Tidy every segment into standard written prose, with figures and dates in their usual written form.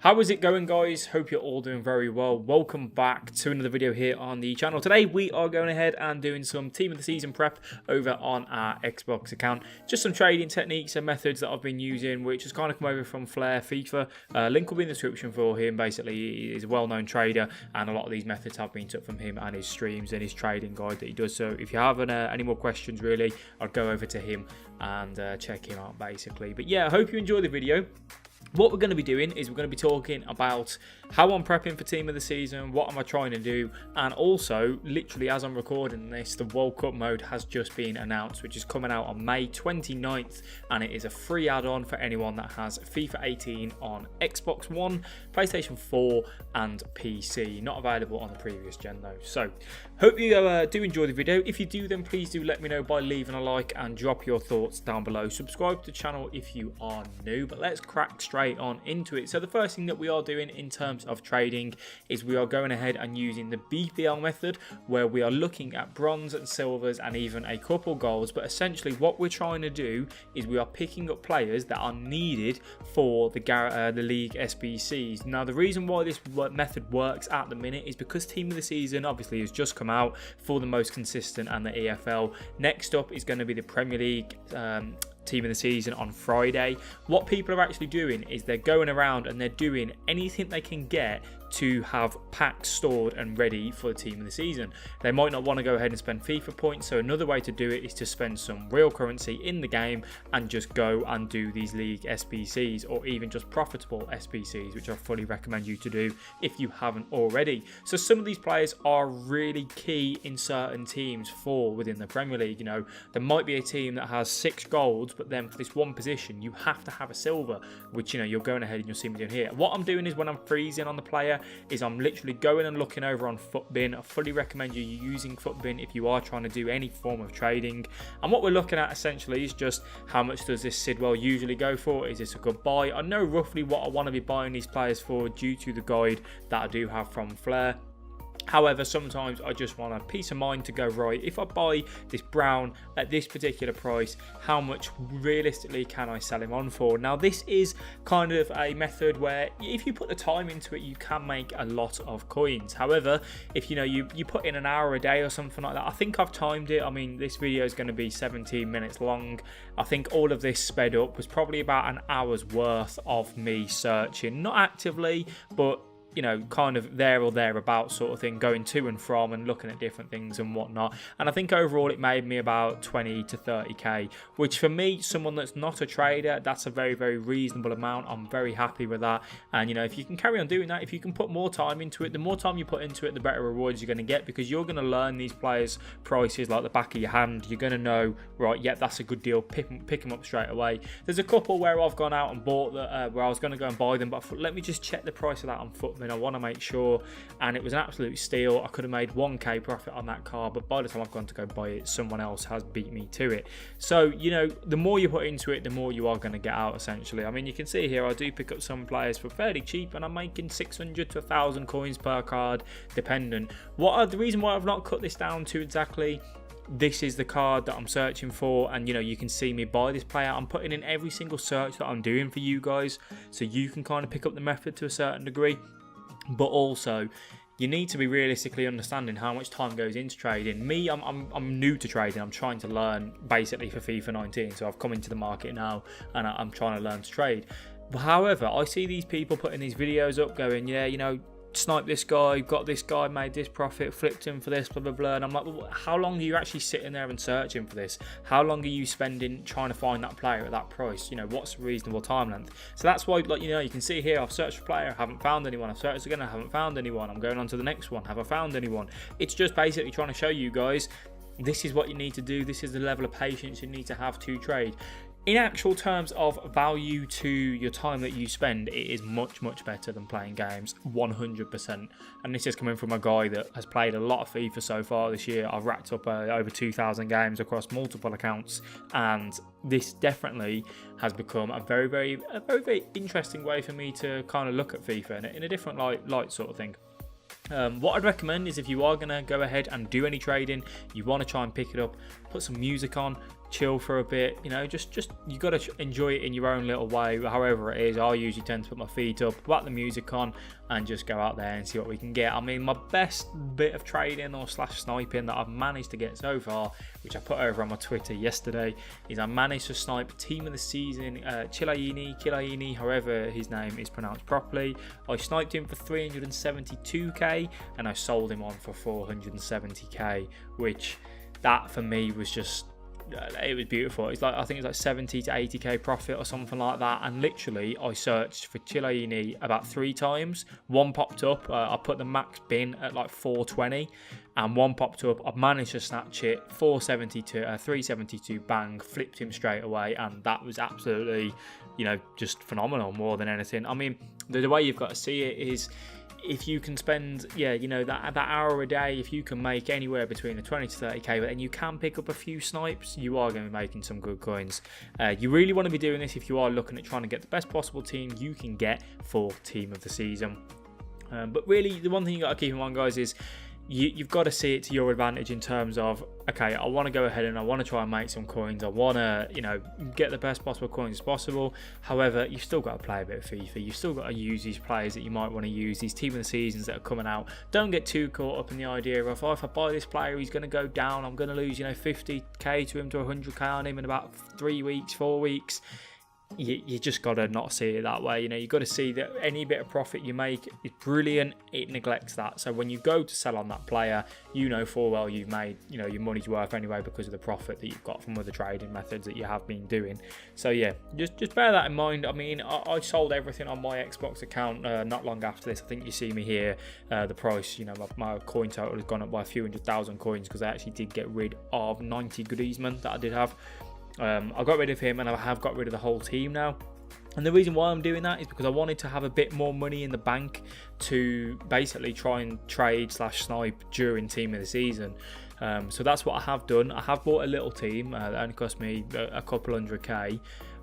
How is it going, guys? Hope you're all doing very well. Welcome back to another video here on the channel. Today we are going ahead and doing some team of the season prep over on our Xbox account. Just some trading techniques and methods that I've been using, which has kind of come over from Flair Fifa. Link will be in the description for him. Basically, he's a well-known trader, and a lot of these methods have been took from him and his streams and his trading guide that he does. So if you have any more questions, really, I'd go over to him and check him out, basically. But yeah, I hope you enjoy the video. What we're going to be doing is we're going to be talking about how I'm prepping for team of the season, what am I trying to do, and also, literally as I'm recording this, the World Cup mode has just been announced, which is coming out on May 29th, and it is a free add-on for anyone that has FIFA 18 on Xbox One, PlayStation 4, and PC. Not available on the previous gen though. So, hope you do enjoy the video. If you do, then please do let me know by leaving a like and drop your thoughts down below. Subscribe to the channel if you are new, but let's crack straight on into it. So the first thing that we are doing in terms of trading is we are going ahead and using the BPL method, where we are looking at bronze and silvers and even a couple golds. But essentially what we're trying to do is we are picking up players that are needed for the League SBCs. Now the reason why this method works at the minute is because team of the season obviously has just come out for the most consistent and the EFL. Next up is going to be the Premier League team of the season on Friday. What people are actually doing is they're going around and they're doing anything they can get to have packs stored and ready for the team of the season. They might not want to go ahead and spend FIFA points, so another way to do it is to spend some real currency in the game and just go and do these League SBCs, or even just profitable SBCs, which I fully recommend you to do if you haven't already. So some of these players are really key in certain teams for within the Premier League. You know, there might be a team that has 6 golds, but then for this one position you have to have a silver, which, you know, you're going ahead and you'll see me doing here. What I'm doing is when I'm freezing on the player is I'm literally going and looking over on Footbin. I fully recommend you using Footbin if you are trying to do any form of trading. And what we're looking at essentially is just how much does this Sidwell usually go for? Is this a good buy? I know roughly what I want to be buying these players for due to the guide that I do have from Flair. However, sometimes I just want a peace of mind to go, right, if I buy this Brown at this particular price, how much realistically can I sell him on for? Now, this is kind of a method where if you put the time into it, you can make a lot of coins. However, if you put in an hour a day or something like that, I think I've timed it. I mean, this video is going to be 17 minutes long. I think all of this sped up was probably about an hour's worth of me searching, not actively, but you know, kind of there or thereabouts sort of thing, going to and from and looking at different things and whatnot. And I think overall it made me about 20 to 30k, which for me, someone that's not a trader, that's a very, very reasonable amount. I'm very happy with that. And, you know, if you can carry on doing that, if you can put more time into it, the more time you put into it, the better rewards you're going to get, because you're going to learn these players' prices like the back of your hand. You're going to know, right, yeah, that's a good deal, pick them up straight away. There's a couple where I've gone out and bought that, where I was going to go and buy them, but I thought, let me just check the price of that on Footman. I want to make sure, and it was an absolute steal. I could have made 1k profit on that car, but by the time I've gone to go buy it, someone else has beat me to it. So, you know, the more you put into it, the more you are going to get out, essentially. I mean, you can see here I do pick up some players for fairly cheap, and I'm making 600 to 1,000 coins per card, dependent. The reason why I've not cut this down to exactly, this is the card that I'm searching for, and you know, you can see me buy this player. I'm putting in every single search that I'm doing for you guys, so you can kind of pick up the method to a certain degree. But also, you need to be realistically understanding how much time goes into trading. Me, I'm new to trading. I'm trying to learn basically for FIFA 19, so I've come into the market now and I'm trying to learn to trade. But however, I see these people putting these videos up going, yeah, you know, snipe this guy, got this guy, made this profit, flipped him for this, blah blah blah. And I'm like, well, how long are you actually sitting there and searching for this? How long are you spending trying to find that player at that price? You know, what's a reasonable time length? So that's why, like, you know, you can see here, I've searched for player, haven't found anyone. I've searched again, I haven't found anyone. I'm going on to the next one, have I found anyone? It's just basically trying to show you guys, this is what you need to do. This is the level of patience you need to have to trade. In actual terms of value to your time that you spend, it is much, much better than playing games, 100%. And this is coming from a guy that has played a lot of FIFA so far this year. I've racked up over 2,000 games across multiple accounts, and this definitely has become a very, very interesting way for me to kind of look at FIFA in a different light sort of thing. What I'd recommend is if you are going to go ahead and do any trading, you want to try and pick it up, put some music on, chill for a bit, you know, just you got to enjoy it in your own little way, however it is. I usually tend to put my feet up, whack the music on, and just go out there and see what we can get. I mean, my best bit of trading or slash sniping that I've managed to get so far, which I put over on my Twitter yesterday, is I managed to snipe team of the season, Kilaini, however his name is pronounced properly. I sniped him for 372k and I sold him on for 470k, which that for me was just, it was beautiful. It's like, I think it's like 70 to 80k profit or something like that. And literally I searched for Chilaini about 3 times. One popped up, I put the max bin at like 420 and one popped up. I've managed to snatch it, 372, bang, flipped him straight away, and that was absolutely, you know, just phenomenal more than anything. I mean, the way you've got to see it is, if you can spend, you know, that hour a day, if you can make anywhere between the 20 to 30k, but then you can pick up a few snipes, you are going to be making some good coins. You really want to be doing this if you are looking at trying to get the best possible team you can get for team of the season. But really, the one thing you got to keep in mind, guys, is you've got to see it to your advantage in terms of, okay, I want to go ahead and I want to try and make some coins. I want to, you know, get the best possible coins as possible. However, you've still got to play a bit of FIFA. You've still got to use these players that you might want to use, these team of the seasons that are coming out. Don't get too caught up in the idea of, oh, if I buy this player, he's going to go down. I'm going to lose, you know, 50k to him to 100k on him in about 3 weeks, 4 weeks. You just got to not see it that way. You know, you got to see that any bit of profit you make is brilliant. It neglects that. So when you go to sell on that player, you know full well you've made, you know, your money's worth anyway because of the profit that you've got from other trading methods that you have been doing. So yeah, just bear that in mind. I mean, I sold everything on my Xbox account not long after this. I think you see me here, the price, you know, my coin total has gone up by a few 100,000 coins because I actually did get rid of 90 Goodisman that I did have. I got rid of him and I have got rid of the whole team now. And the reason why I'm doing that is because I wanted to have a bit more money in the bank to basically try and trade slash snipe during team of the season. So that's what I have done. I have bought a little team that only cost me a couple 100k.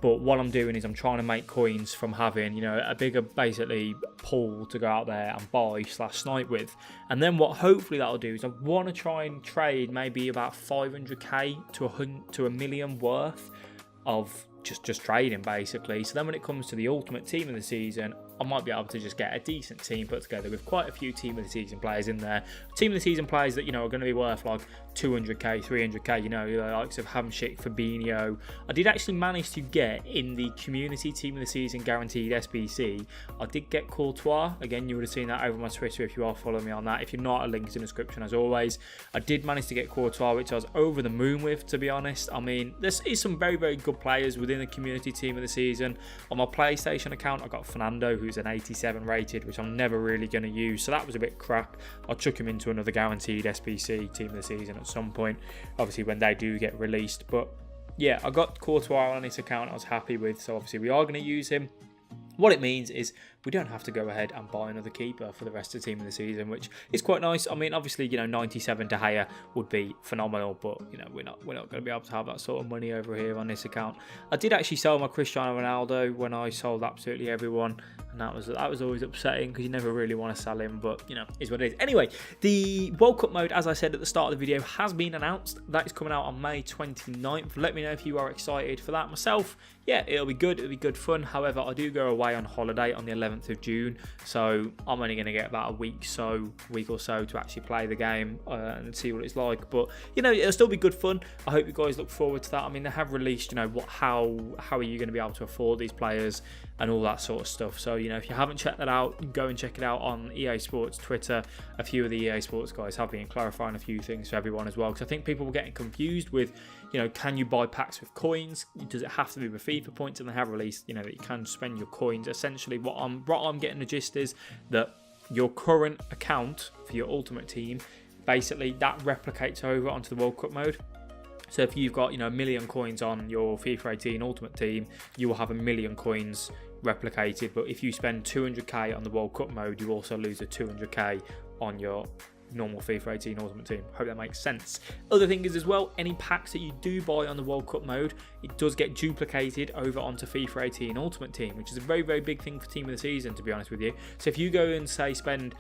But what I'm doing is I'm trying to make coins from having, you know, a bigger basically pool to go out there and buy slash snipe with. And then what hopefully that'll do is I want to try and trade maybe about 500k to a million worth of just trading basically. So then when it comes to the ultimate team of the season, I might be able to just get a decent team put together with quite a few team of the season players in there. Team of the season players that, you know, are going to be worth like 200k, 300k, you know, the likes of Hamsik, Fabinho. I did actually manage to get in the community team of the season guaranteed SBC. I did get Courtois. Again, you would have seen that over my Twitter if you are following me on that. If you're not, a link's in the description as always. I did manage to get Courtois, which I was over the moon with, to be honest. I mean, there is some very, very good players within the community team of the season. On my PlayStation account, I got Fernando, who's an 87 rated, which I'm never really going to use, so that was a bit crap. I'll chuck him into another guaranteed SBC team of the season at some point, obviously when they do get released. But yeah, I got Courtois on this account I was happy with, so obviously we are going to use him. What it means is we don't have to go ahead and buy another keeper for the rest of the team of the season, which is quite nice. I mean, obviously, you know, 97 De Gea would be phenomenal, but you know, we're not going to be able to have that sort of money over here on this account. I did actually sell my Cristiano Ronaldo when I sold absolutely everyone, and that was always upsetting because you never really want to sell him, but you know, is what it is. Anyway, the World Cup mode, as I said at the start of the video, has been announced. That is coming out on May 29th. Let me know if you are excited for that. Myself, yeah, it'll be good. It'll be good fun. However, I do go away on holiday on the 11th of June, so I'm only going to get about a week or so to actually play the game and see what it's like. But you know, it'll still be good fun. I hope you guys look forward to that. I mean, they have released, you know, how are you going to be able to afford these players and all that sort of stuff. So you know, if you haven't checked that out, go and check it out on EA Sports Twitter. A few of the EA Sports guys have been clarifying a few things for everyone as well, because I think people were getting confused with, you know, can you buy packs with coins? Does it have to be with FIFA points? And they have released, you know, that you can spend your coins. Essentially, what I'm getting the gist is that your current account for your ultimate team, basically that replicates over onto the World Cup mode. So if you've got, you know, 1 million coins on your FIFA 18 ultimate team, you will have 1 million coins replicated. But if you spend 200k on the World Cup mode, you also lose a 200k on your normal FIFA 18 ultimate team. Hope that makes sense. Other thing is as well, any packs that you do buy on the World Cup mode, it does get duplicated over onto FIFA 18 ultimate team, which is a very, very big thing for team of the season, to be honest with you. So if you go and say spend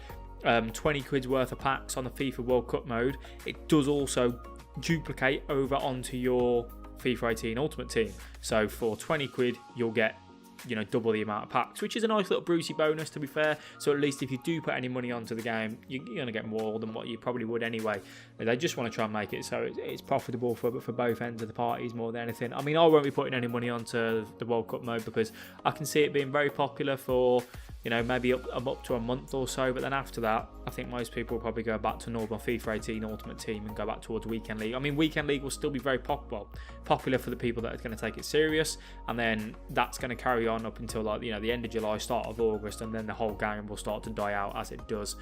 20 quid's worth of packs on the FIFA World Cup mode, it does also duplicate over onto your FIFA 18 Ultimate Team. So for 20 quid, you'll get, you know, double the amount of packs, which is a nice little Brucey bonus, to be fair. So at least if you do put any money onto the game, you're going to get more than what you probably would anyway. They just want to try and make it so it's profitable for both ends of the parties more than anything. I mean, I won't be putting any money onto the World Cup mode because I can see it being very popular for, you know, maybe up to a month or so, but then after that, I think most people will probably go back to normal FIFA 18 Ultimate Team and go back towards Weekend League. I mean, Weekend League will still be very popular for the people that are going to take it serious, and then that's going to carry on up until, like, you know, the end of July, start of August, and then the whole game will start to die out as it does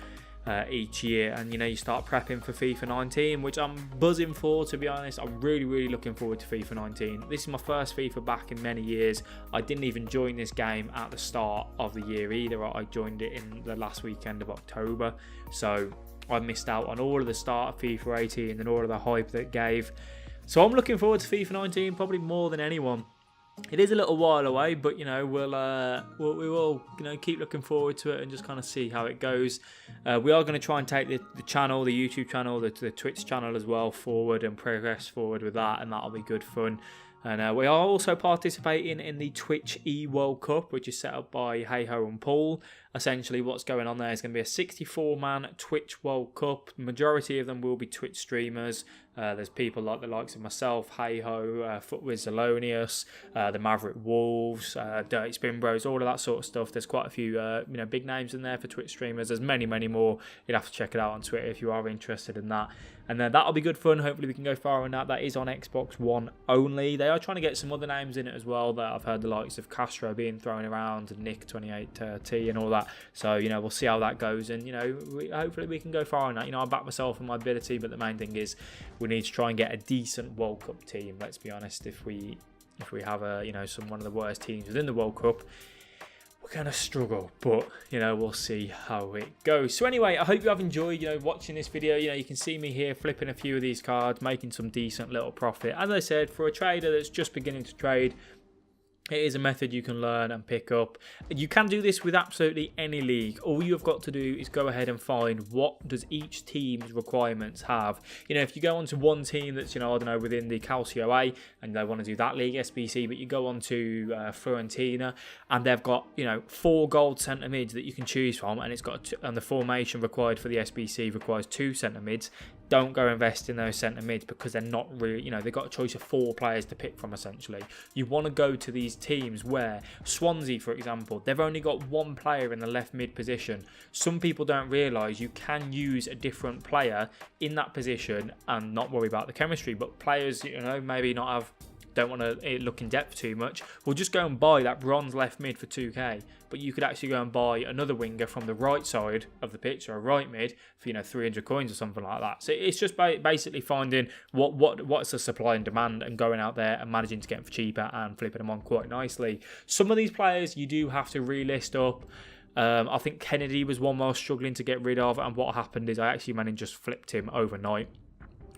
each year. And, you know, you start prepping for FIFA 19, which I'm buzzing for, to be honest. I'm really looking forward to FIFA 19. This is my first FIFA back in many years. I didn't even join this game at the start of the year either. I joined it in the last weekend of October, so I missed out on all of the start of FIFA 18 and all of the hype that it gave. So I'm looking forward to FIFA 19 probably more than anyone. It is a little while away, but, you know, we will, you know, keep looking forward to it and just kind of see how it goes. We are going to try and take the channel, the YouTube channel, the Twitch channel as well forward and progress forward with that, and that'll be good fun. And we are also participating in the Twitch World Cup, which is set up by Heyho and Paul. Essentially, what's going on there is going to be a 64-man Twitch World Cup. The majority of them will be Twitch streamers. There's people like the likes of myself, Heyho, Footwiz Zelonius, the Maverick Wolves, Dirty Spin Bros, all of that sort of stuff. There's quite a few you know, big names in there for Twitch streamers. There's many more. You'd have to check it out on Twitter if you are interested in that. And then that'll be good fun. Hopefully we can go far on that. That is on Xbox One only. They are trying to get some other names in it as well. That I've heard the likes of Castro being thrown around, and Nick28T and all that. So, you know, we'll see how that goes. And, you know, hopefully we can go far on that. You know, I back myself and my ability, but the main thing is we need to try and get a decent World Cup team. Let's be honest. If we have a, you know, one of the worst teams within the World Cup, we're going to struggle, but, you know, we'll see how it goes. So anyway, I hope you have enjoyed, you know, watching this video. You know, you can see me here flipping a few of these cards, making some decent little profit. As I said, for a trader that's just beginning to trade, it is a method you can learn and pick up. You can do this with absolutely any league. All you've got to do is go ahead and find what does each team's requirements have. You know, if you go onto one team that's, you know, I don't know, within the Calcio A, and they want to do that League SBC, but you go on to Fiorentina and they've got, you know, 4 gold centre mids that you can choose from, and it's got and the formation required for the SBC requires 2 centre mids. Don't go invest in those centre mids because they're not really, you know, they've got a choice of 4 players to pick from essentially. You want to go to these teams where Swansea, for example, they've only got 1 player in the left mid position. Some people don't realise you can use a different player in that position and not worry about the chemistry, but players, you know, maybe don't want to look in depth too much, will just go and buy that bronze left mid for 2k, but you could actually go and buy another winger from the right side of the pitch, or a right mid, for, you know, 300 coins or something like that. So it's just basically finding what's the supply and demand and going out there and managing to get them for cheaper and flipping them on quite nicely. Some of these players you do have to relist up. I think Kennedy was one I was struggling to get rid of, and what happened is I actually managed just flipped him overnight.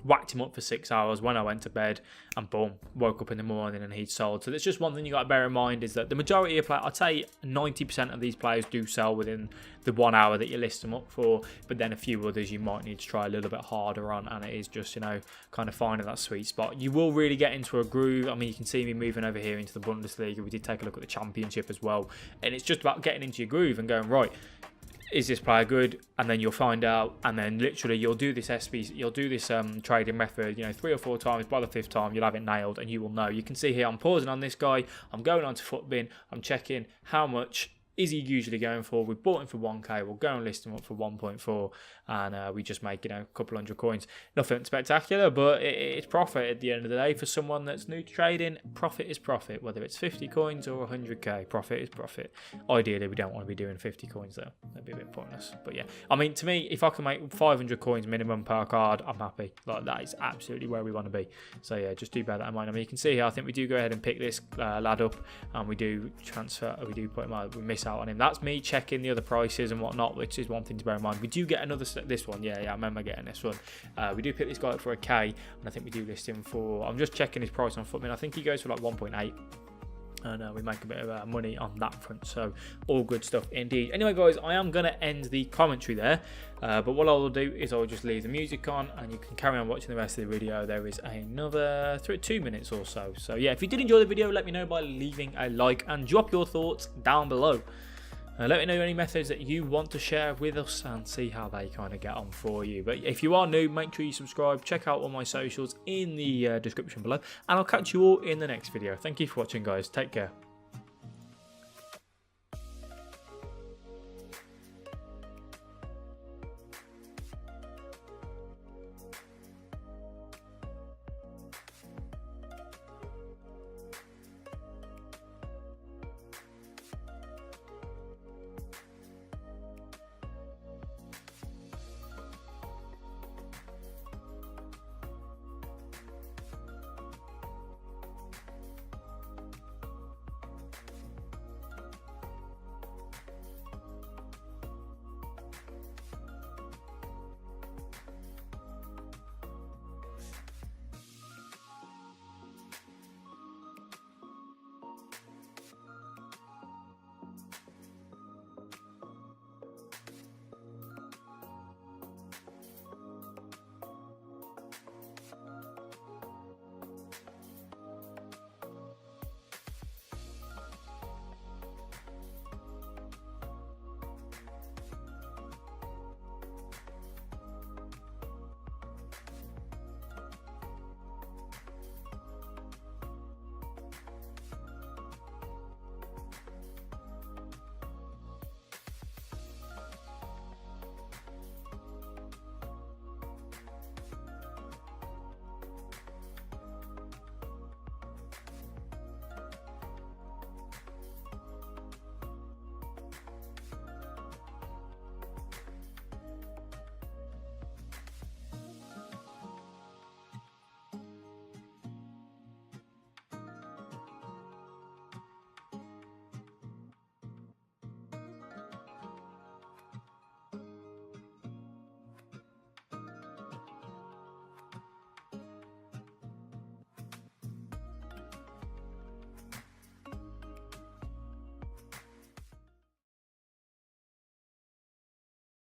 Whacked him up for 6 hours when I went to bed, and boom, woke up in the morning and he'd sold. So that's just one thing you got to bear in mind, is that the majority of players, I'd say 90% of these players do sell within the 1 hour that you list them up for, but then a few others you might need to try a little bit harder on, and it is just, you know, kind of finding that sweet spot. You will really get into a groove. I mean, you can see me moving over here into the Bundesliga. We did take a look at the Championship as well, and it's just about getting into your groove and going, right, is this player good? And then you'll find out, and then literally you'll do this trading method, you know, 3 or 4 times. By the 5th time you'll have it nailed, and you will know. You can see here I'm pausing on this guy, I'm going on to Footbin, I'm checking how much is he usually going for. We bought him for 1k, we'll go and list him up for 1.4, and we just make, you know, a couple hundred coins. Nothing spectacular, but it's profit at the end of the day. For someone that's new to trading, profit is profit. Whether it's 50 coins or 100k, profit is profit. Ideally we don't want to be doing 50 coins though, that'd be a bit pointless. But yeah, I mean, to me, if I can make 500 coins minimum per card, I'm happy. Like, that is absolutely where we want to be. So yeah, just do bear that in mind. I mean, you can see here, I think we do go ahead and pick this lad up, and we do transfer, we do put him out, we miss out on him. That's me checking the other prices and whatnot, which is one thing to bear in mind. We do get another, this one, yeah, I remember getting this one. We do pick this guy up for 1k, and I think we do list him for, I'm just checking his price on Footman, I think he goes for like 1.8. and we make a bit of money on that front. So all good stuff indeed. Anyway guys, I am going to end the commentary there, but what I'll do is I'll just leave the music on and you can carry on watching the rest of the video. There is another 2 minutes or so. So yeah, if you did enjoy the video, let me know by leaving a like and drop your thoughts down below. Let me know any methods that you want to share with us and see how they kind of get on for you. But if you are new, make sure you subscribe. Check out all my socials in the description below. And I'll catch you all in the next video. Thank you for watching, guys. Take care.